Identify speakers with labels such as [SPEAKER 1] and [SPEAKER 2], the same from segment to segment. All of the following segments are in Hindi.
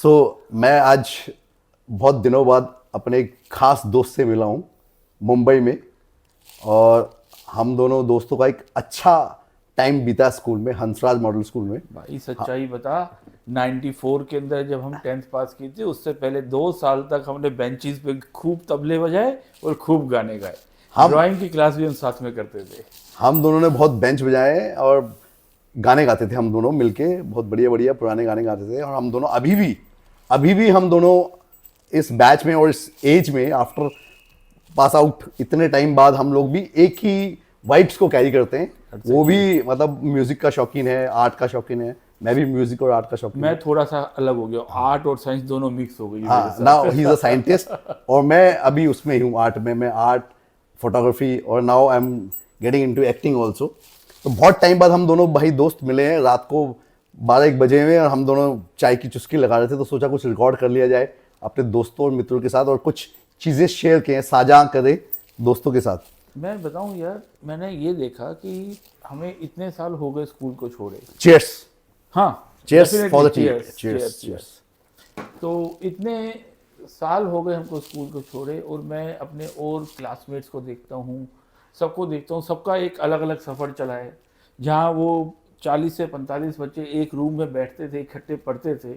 [SPEAKER 1] मैं आज बहुत दिनों बाद अपने एक खास दोस्त से मिला हूँ मुंबई में, और हम दोनों दोस्तों का एक अच्छा टाइम बीता स्कूल में, हंसराज मॉडल स्कूल में।
[SPEAKER 2] भाई सच्चाई बता। 94 के अंदर जब हम 10th पास की थी, उससे पहले 2 साल तक हमने बेंचेस पे खूब तबले बजाए और खूब गाने गाए।
[SPEAKER 1] हम
[SPEAKER 2] ड्राइंग की क्लास भी हम साथ में करते थे।
[SPEAKER 1] हम दोनों ने बहुत बेंच बजाए और गाने गाते थे। हम दोनों मिलके बहुत बढ़िया बढ़िया पुराने गाने गाते थे, और हम दोनों अभी भी हम दोनों इस बैच में और इस एज में, आफ्टर पास आउट इतने टाइम बाद, हम लोग भी एक ही वाइब्स को कैरी करते हैं। वो भी मतलब म्यूजिक का शौकीन है, आर्ट का शौकीन है। मैं भी म्यूजिक और आर्ट का शौकीन
[SPEAKER 2] मैं
[SPEAKER 1] हूँ।
[SPEAKER 2] थोड़ा सा अलग हो गया, आर्ट और साइंस दोनों मिक्स हो गई है मेरे
[SPEAKER 1] हाँ, नाउ ही इज अ
[SPEAKER 2] साथ।
[SPEAKER 1] साइंटिस्ट और मैं अभी उसमें हूँ, आर्ट में। मैं आर्ट, फोटोग्राफी, और now I am getting into acting also. तो बहुत टाइम बाद हम दोनों भाई दोस्त मिले हैं, रात को 12-1 बजे में, और हम दोनों चाय की चुस्की लगा रहे थे, तो सोचा कुछ रिकॉर्ड कर लिया जाए अपने दोस्तों और मित्रों के साथ, और कुछ चीज़ें शेयर करें, साझा करें दोस्तों के साथ।
[SPEAKER 2] मैं बताऊं यार, मैंने ये देखा कि हमें इतने साल हो गए स्कूल को छोड़े।
[SPEAKER 1] चीयर्स।
[SPEAKER 2] हाँ,
[SPEAKER 1] cheers for
[SPEAKER 2] definitely
[SPEAKER 1] the T.
[SPEAKER 2] Cheers
[SPEAKER 1] cheers
[SPEAKER 2] cheers
[SPEAKER 1] cheers.
[SPEAKER 2] Cheers. तो इतने साल हो गए हमको स्कूल को छोड़े, और मैं अपने और क्लासमेट्स को देखता हूँ, सबको देखता हूँ, सबका एक अलग अलग सफ़र चला है। जहाँ वो 40 से 45 बच्चे एक रूम में बैठते थे, इकट्ठे पढ़ते थे,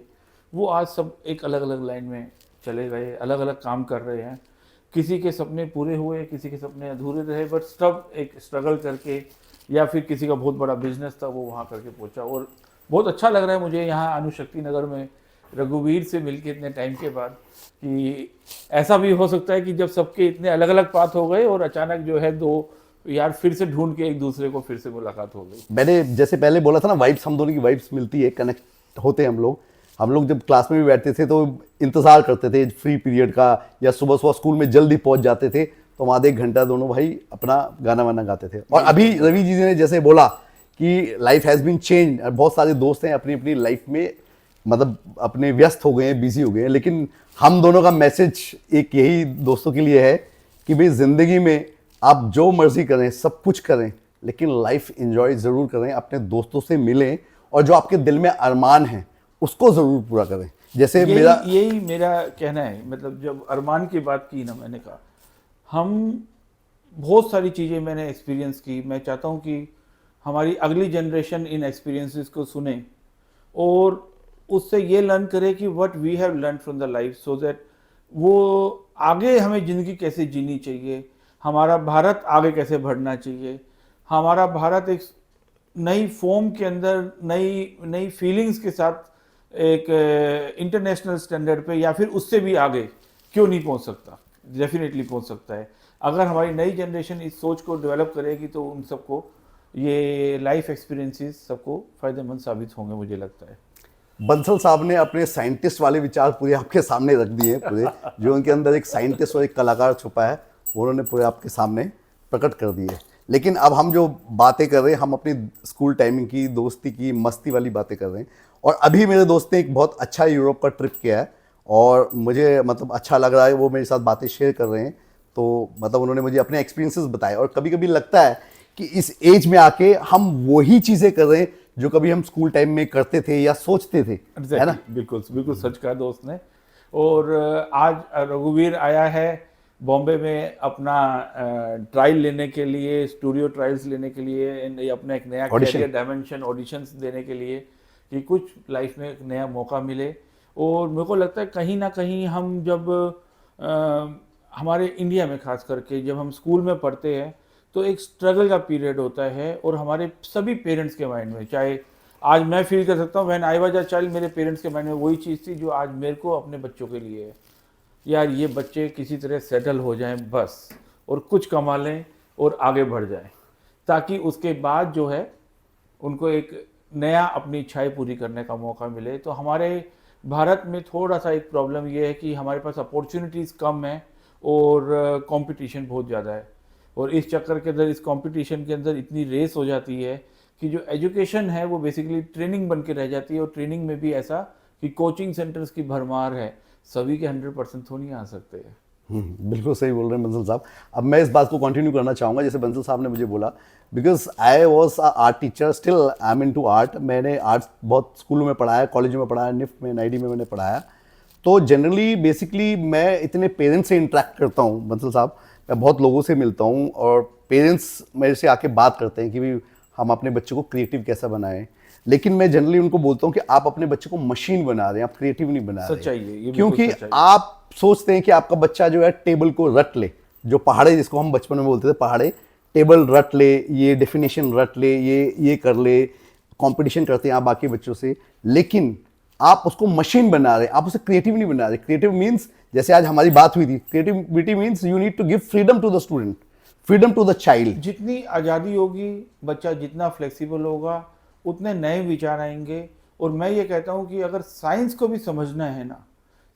[SPEAKER 2] वो आज सब एक अलग अलग लाइन में चले गए, अलग अलग काम कर रहे हैं। किसी के सपने पूरे हुए, किसी के सपने अधूरे रहे, बट सब एक स्ट्रगल करके, या फिर किसी का बहुत बड़ा बिजनेस था वो वहाँ करके पहुँचा। और बहुत अच्छा लग रहा है मुझे यहाँ अनुशक्ति नगर में रघुवीर से मिलके इतने टाइम के बाद, कि ऐसा भी हो सकता है कि जब सबके इतने अलग अलग पाथ हो गए और अचानक जो है दो यार फिर से ढूंढ के एक दूसरे को फिर से मुलाकात हो गई।
[SPEAKER 1] मैंने जैसे पहले बोला था ना, वाइब्स, हम दोनों की वाइब्स मिलती है, कनेक्ट होते हैं हम लोग। हम लोग जब क्लास में भी बैठते थे तो इंतजार करते थे फ्री पीरियड का, या सुबह सुबह स्कूल में जल्दी पहुंच जाते थे, तो हम आधे एक घंटा दोनों भाई अपना गाना वाना गाते थे। और अभी रवि जी ने जैसे बोला कि लाइफ हैज़ बीन चेंज, बहुत सारे दोस्त हैं अपनी अपनी लाइफ में, मतलब अपने व्यस्त हो गए हैं, बिजी हो गए हैं, लेकिन हम दोनों का मैसेज एक यही दोस्तों के लिए है कि भाई ज़िंदगी में आप जो मर्जी करें, सब कुछ करें, लेकिन लाइफ एंजॉय ज़रूर करें, अपने दोस्तों से मिलें, और जो आपके दिल में अरमान है उसको ज़रूर पूरा करें। जैसे मेरा
[SPEAKER 2] यही मेरा कहना है। मतलब जब अरमान की बात की ना, मैंने कहा हम बहुत सारी चीज़ें मैंने एक्सपीरियंस की। मैं चाहता हूँ कि हमारी अगली जनरेशन इन एक्सपीरियंसेस को सुने और उससे ये लर्न करे कि what we have learn from the life, so that वो आगे हमें ज़िंदगी कैसे जीनी चाहिए, हमारा भारत आगे कैसे बढ़ना चाहिए, हमारा भारत एक नई फॉर्म के अंदर नई नई फीलिंग्स के साथ एक इंटरनेशनल स्टैंडर्ड पे या फिर उससे भी आगे क्यों नहीं पहुंच सकता। डेफिनेटली पहुंच सकता है। अगर हमारी नई जनरेशन इस सोच को डेवलप करेगी तो उन सबको ये लाइफ एक्सपीरियंसेस सबको फ़ायदेमंद साबित होंगे, मुझे लगता है।
[SPEAKER 1] बंसल साहब ने अपने साइंटिस्ट वाले विचार पूरे आपके सामने रख दिए हैं, पूरे जो उनके अंदर एक साइंटिस्ट और एक कलाकार छुपा है, वो उन्होंने पूरे आपके सामने प्रकट कर दिए। लेकिन अब हम जो बातें कर रहे हैं, हम अपनी स्कूल टाइमिंग की, दोस्ती की, मस्ती वाली बातें कर रहे हैं। और अभी मेरे दोस्त ने एक बहुत अच्छा यूरोप का ट्रिप किया है, और मुझे मतलब अच्छा लग रहा है, वो मेरे साथ बातें शेयर कर रहे हैं। तो मतलब उन्होंने मुझे अपने एक्सपीरियंसेस बताए, और कभी कभी लगता है कि इस एज में आके हम वही चीज़ें कर रहे हैं जो कभी हम स्कूल टाइम में करते थे या सोचते थे, है ना।
[SPEAKER 2] एग्जैक्टली, बिल्कुल बिल्कुल सच कहा दोस्त ने। और आज रघुवीर आया है बॉम्बे में अपना ट्रायल लेने के लिए, स्टूडियो ट्रायल्स लेने के लिए, ये अपना एक नया
[SPEAKER 1] ऑडिशन।
[SPEAKER 2] कैरियर डायमेंशन ऑडिशंस देने के लिए, कि कुछ लाइफ में एक नया मौका मिले। और मेरे को लगता है कहीं ना कहीं हम जब हमारे इंडिया में खास करके जब हम स्कूल में पढ़ते हैं तो एक स्ट्रगल का पीरियड होता है, और हमारे सभी पेरेंट्स के माइंड में, चाहे आज मैं फील कर सकता हूँ when I was a child, मेरे पेरेंट्स के माइंड में वही चीज़ थी जो आज मेरे को अपने बच्चों के लिए है। यार ये बच्चे किसी तरह सेटल हो जाएं बस, और कुछ कमा लें और आगे बढ़ जाएं, ताकि उसके बाद जो है उनको एक नया अपनी इच्छाएं पूरी करने का मौका मिले। तो हमारे भारत में थोड़ा सा एक प्रॉब्लम ये है कि हमारे पास अपॉर्चुनिटीज़ कम है और कंपटीशन बहुत ज़्यादा है। और इस चक्कर के अंदर, इस कंपटीशन के अंदर इतनी रेस हो जाती है कि जो एजुकेशन है वो बेसिकली ट्रेनिंग बन के रह जाती है। और ट्रेनिंग में भी ऐसा कि कोचिंग सेंटर्स की भरमार है, सभी के 100% तो नहीं आ सकते।
[SPEAKER 1] बिल्कुल सही बोल रहे हैं बंसल साहब। अब मैं इस बात को कंटिन्यू करना चाहूँगा जैसे बंसल साहब ने मुझे बोला, because I was a art teacher, still I am into art. मैंने आर्ट बहुत स्कूलों में पढ़ाया, कॉलेजों में पढ़ाया, निफ्ट में, नाइडी में मैंने पढ़ाया। तो जनरली बेसिकली मैं इतने पेरेंट्स से इंटरेक्ट करता हूँ बंसल साहब, मैं बहुत लोगों से मिलता हूँ और पेरेंट्स मेरे से आके बात करते हैं कि भी हम अपने बच्चे को क्रिएटिव कैसा बनाएं, लेकिन मैं जनरली उनको बोलता हूँ कि आप अपने बच्चे को मशीन बना रहे हैं, आप क्रिएटिव नहीं बना
[SPEAKER 2] सच्चाई है, ये
[SPEAKER 1] रहे,
[SPEAKER 2] बिल्कुल
[SPEAKER 1] क्योंकि
[SPEAKER 2] सच्चाई है।
[SPEAKER 1] आप सोचते हैं कि आपका बच्चा जो है टेबल को रट ले, जो पहाड़े जिसको हम बचपन में बोलते थे पहाड़े, टेबल रट ले, ये डेफिनेशन रट ले, ये कर ले, कंपटीशन करते हैं आप बाकी बच्चों से, लेकिन आप उसको मशीन बना रहे हैं, आप उसे क्रिएटिव नहीं बना रहे। क्रिएटिव मीन्स जैसे आज हमारी बात हुई थी, creativity means you need to give freedom to the student, freedom to the child.
[SPEAKER 2] जितनी आज़ादी होगी, बच्चा जितना फ्लेक्सिबल होगा, उतने नए विचार आएंगे। और मैं ये कहता हूँ कि अगर साइंस को भी समझना है ना,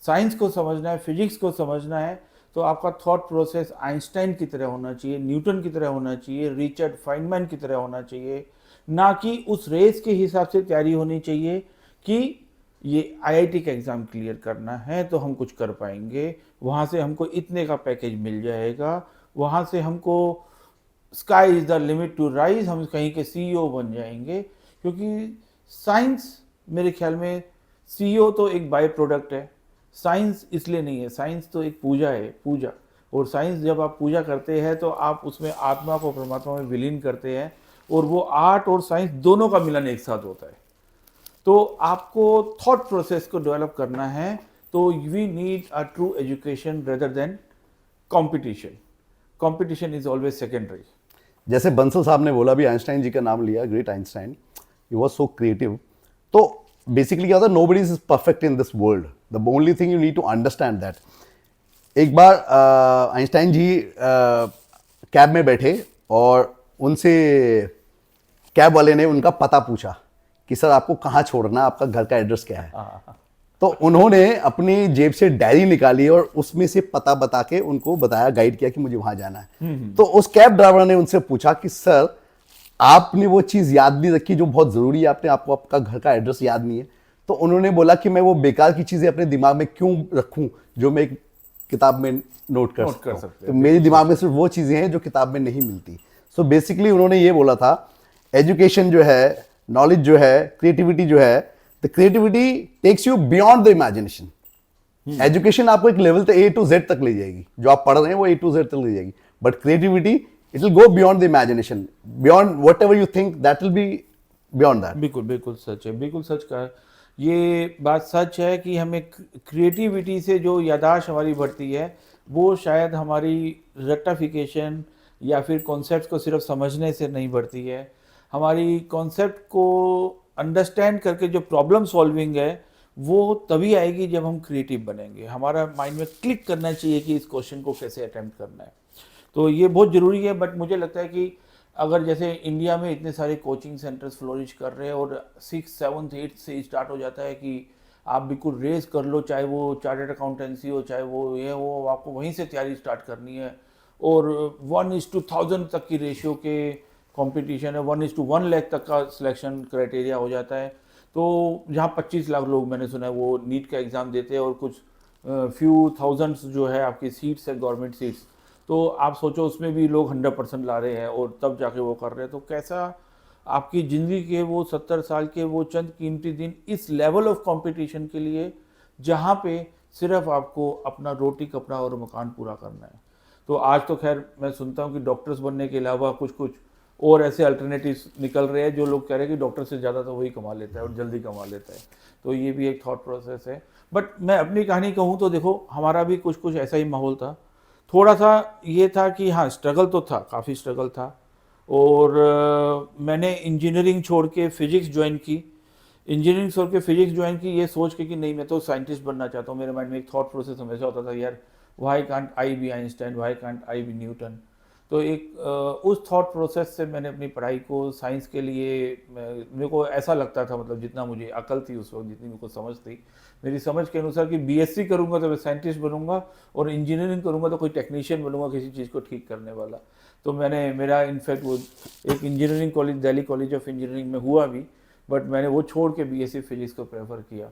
[SPEAKER 2] साइंस को समझना है, फिजिक्स को समझना है, तो आपका थॉट प्रोसेस आइंस्टाइन की तरह होना चाहिए, न्यूटन की तरह होना चाहिए, रिचर्ड फाइनमैन की तरह होना चाहिए, ना कि उस रेस के हिसाब से तैयारी होनी चाहिए कि ये आईआईटी का एग्ज़ाम क्लियर करना है तो हम कुछ कर पाएंगे, वहाँ से हमको इतने का पैकेज मिल जाएगा, वहाँ से हमको sky is the limit to rise, हम कहीं के सीईओ बन जाएंगे। क्योंकि साइंस मेरे ख्याल में, सीईओ तो एक बाय प्रोडक्ट है, साइंस इसलिए नहीं है, साइंस तो एक पूजा है, पूजा। और साइंस जब आप पूजा करते हैं तो आप उसमें आत्मा को परमात्मा में विलीन करते हैं, और वो आर्ट और साइंस दोनों का मिलन एक साथ होता है। तो आपको थॉट प्रोसेस को डेवलप करना है, तो we need a true education rather than competition. Competition is always secondary.
[SPEAKER 1] जैसे बंसल साहब ने बोला, भी आइंस्टाइन जी का नाम लिया, great Einstein, he was so creative. तो बेसिकली क्या होता है, nobody is perfect in this world, the only thing you need to understand that. एक बार आइंस्टाइन जी कैब में बैठे और उनसे कैब वाले ने उनका पता पूछा कि सर आपको कहाँ छोड़ना है, आपका घर का एड्रेस क्या है। तो उन्होंने अपनी जेब से डायरी निकाली और उसमें से पता बता के उनको बताया, गाइड किया कि मुझे वहां जाना है। तो उस कैब ड्राइवर ने उनसे पूछा कि सर आपने वो चीज याद नहीं रखी जो बहुत जरूरी है, आपको आपका घर का एड्रेस याद नहीं है। तो उन्होंने बोला कि मैं वो बेकार की चीजें अपने दिमाग में क्यों रखूं जो मैं एक किताब में नोट कर सकता हूं। तो मेरे दिमाग में सिर्फ वो चीजें हैं जो किताब में नहीं मिलती। सो बेसिकली उन्होंने ये बोला था, एजुकेशन जो है, नॉलेज जो है, क्रिएटिविटी जो है, the creativity takes you beyond the imagination. Education आपको एक लेवल तक, A to Z तक ले जाएगी, जो आप पढ़ रहे हैं वो A to Z तक ले जाएगी, but creativity it will go beyond the imagination, beyond what ever you think, that will be beyond that.
[SPEAKER 2] बिल्कुल बिल्कुल सच है, बिल्कुल सच कहा। ये बात सच है कि हमें क्रिएटिविटी से जो याददाश्त हमारी बढ़ती है, वो शायद हमारी रेक्टिफिकेशन या फिर कॉन्सेप्ट को सिर्फ समझने से नहीं बढ़ती है। हमारी कॉन्सेप्ट को अंडरस्टैंड करके जो प्रॉब्लम सॉल्विंग है, वो तभी आएगी जब हम क्रिएटिव बनेंगे। हमारा माइंड में क्लिक करना चाहिए कि इस क्वेश्चन को कैसे अटेम्प्ट करना है। तो ये बहुत ज़रूरी है। बट मुझे लगता है कि अगर जैसे इंडिया में इतने सारे कोचिंग सेंटर्स फ्लोरिश कर रहे हैं और 6, 7, 8 से स्टार्ट हो जाता है कि आप बिल्कुल रेस कर लो, चाहे वो चार्टर्ड अकाउंटेंसी हो, चाहे वो ये हो, आपको वहीं से तैयारी स्टार्ट करनी है। और 1:1000 तक की रेशियो के कंपटीशन है, 1:1 लाख तक का सिलेक्शन क्राइटेरिया हो जाता है। तो जहाँ 25 लाख लोग मैंने सुना है वो नीट का एग्ज़ाम देते हैं, और कुछ फ्यू थाउजेंड्स जो है आपकी सीट्स है, गवर्नमेंट सीट्स। तो आप सोचो उसमें भी लोग 100% ला रहे हैं और तब जाके वो कर रहे हैं। तो कैसा आपकी ज़िंदगी के वो 70 साल के वो चंद कीमती दिन इस लेवल ऑफ कंपटीशन के लिए, जहाँ पे सिर्फ आपको अपना रोटी कपड़ा और मकान पूरा करना है। तो आज तो खैर मैं सुनता हूँ कि डॉक्टर्स बनने के अलावा कुछ और ऐसे अल्टरनेटिव्स निकल रहे हैं, जो लोग कह रहे हैं कि डॉक्टर से ज़्यादा तो वही कमा लेता है और जल्दी कमा लेता है। तो ये भी एक थॉट प्रोसेस है। बट मैं अपनी कहानी कहूँ तो देखो, हमारा भी कुछ ऐसा ही माहौल था। थोड़ा सा ये था कि हाँ, स्ट्रगल तो था, काफ़ी स्ट्रगल था। और मैंने इंजीनियरिंग छोड़ के फिजिक्स ज्वाइन की। इंजीनियरिंग छोड़ के फिजिक्स ज्वाइन की ये सोच के कि नहीं, मैं तो साइंटिस्ट बनना चाहता हूँ। मेरे माइंड में एक थॉट प्रोसेस हमेशा होता था, यार why can't I be Einstein, why can't I be Newton. तो एक उस थॉट प्रोसेस से मैंने अपनी पढ़ाई को साइंस के लिए, मेरे को ऐसा लगता था, मतलब जितना मुझे अकल थी उस वक्त, जितनी मेरे को समझ थी, मेरी समझ के अनुसार कि बीएससी करूँगा तो मैं साइंटिस्ट बनूंगा, और इंजीनियरिंग करूँगा तो कोई टेक्नीशियन बनूंगा, किसी चीज़ को ठीक करने वाला। तो मेरा इनफैक्ट वो एक engineering college, Delhi college of engineering में हुआ भी, बट मैंने वो छोड़ के बीएससी फिजिक्स को प्रेफर किया।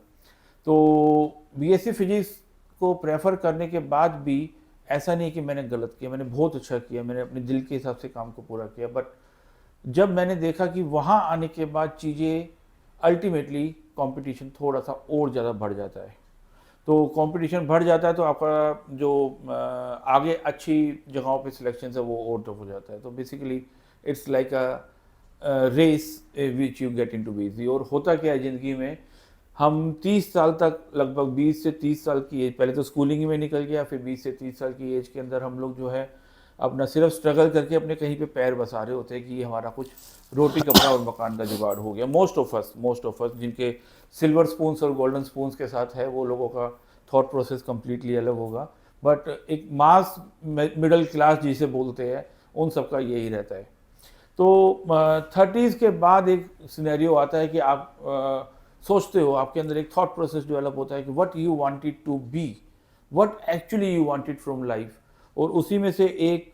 [SPEAKER 2] तो बीएससी फिजिक्स को प्रेफर करने के बाद भी ऐसा नहीं कि मैंने गलत किया, मैंने बहुत अच्छा किया, मैंने अपने दिल के हिसाब से काम को पूरा किया। बट जब मैंने देखा कि वहाँ आने के बाद चीज़ें अल्टीमेटली कंपटीशन थोड़ा सा और ज़्यादा बढ़ जाता है, तो कंपटीशन बढ़ जाता है, तो आपका जो आगे अच्छी जगहों पे सिलेक्शन है वो और टफ हो जाता है। तो basically it's like a race which you get into busy. और होता क्या है ज़िंदगी में, हम 30 साल तक, लगभग 20 से 30 साल की एज, पहले तो स्कूलिंग में निकल गया, फिर 20 से 30 साल की एज के अंदर हम लोग जो है अपना सिर्फ स्ट्रगल करके अपने कहीं पे पैर बसा रहे होते हैं कि ये हमारा कुछ रोटी कपड़ा और मकान का जुगाड़ हो गया। मोस्ट ऑफ अस जिनके सिल्वर स्पून्स और गोल्डन स्पून्स के साथ है, वो लोगों का थॉट प्रोसेस कम्प्लीटली अलग होगा। बट एक मास मिडिल क्लास जिसे बोलते हैं, उन सबका यही रहता है। तो 30s के बाद एक सिनेरियो आता है कि आप सोचते हो, आपके अंदर एक थॉट प्रोसेस डेवलप होता है कि what you wanted to be, what actually you wanted from life. और उसी में से एक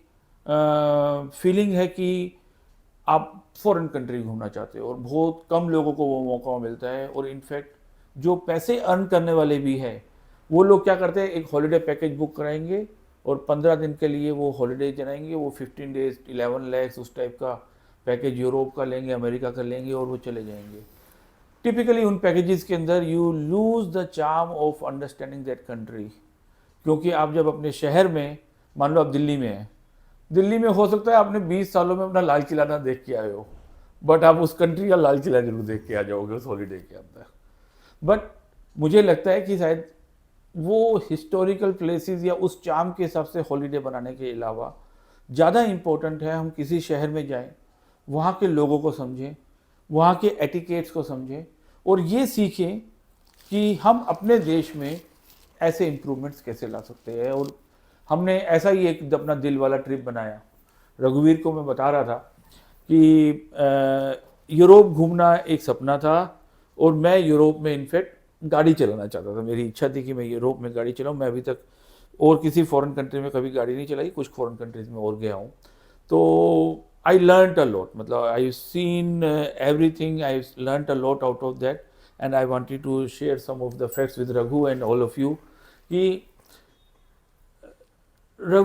[SPEAKER 2] फीलिंग है कि आप फॉरेन कंट्री घूमना चाहते हो, और बहुत कम लोगों को वो मौका मिलता है। और इनफैक्ट जो पैसे अर्न करने वाले भी हैं, वो लोग क्या करते हैं, एक हॉलिडे पैकेज बुक कराएंगे और 15 दिन के लिए वो हॉलिडे चलाएंगे। वो 15 डेज 11 lakhs उस टाइप का पैकेज यूरोप का लेंगे, अमेरिका का लेंगे, और वो चले जाएंगे। टिपिकली उन पैकेजेस के अंदर you lose the charm of understanding that country. क्योंकि आप जब अपने शहर में, मान लो आप दिल्ली में हैं, दिल्ली में हो सकता है आपने 20 सालों में अपना लाल किला ना देख के आए हो, बट आप उस कंट्री का लाल किला जरूर देख के आ जाओगे उस हॉलीडे के अंदर। बट मुझे लगता है कि शायद वो हिस्टोरिकल प्लेसेस या उस चार्म के हिसाब से हॉलीडे बनाने के अलावा ज़्यादा इम्पोर्टेंट है हम किसी शहर में जाएं, वहाँ के लोगों को समझें, वहाँ के एटिकेट्स को समझें, और ये सीखें कि हम अपने देश में ऐसे इम्प्रूवमेंट्स कैसे ला सकते हैं। और हमने ऐसा ही एक अपना दिल वाला ट्रिप बनाया। रघुवीर को मैं बता रहा था कि यूरोप घूमना एक सपना था, और मैं यूरोप में इनफैक्ट गाड़ी चलाना चाहता था। मेरी इच्छा थी कि मैं यूरोप में गाड़ी चलाऊँ। मैं अभी तक और किसी फॉरेन कंट्री में कभी गाड़ी नहीं चलाई, कुछ फॉरेन कंट्रीज में और गया हूँ। तो आई लर्नड अ लॉट, मतलब I seen everything, I learned a lot out of that, and I wanted to share some of the facts with Raghu and all of you कि रघु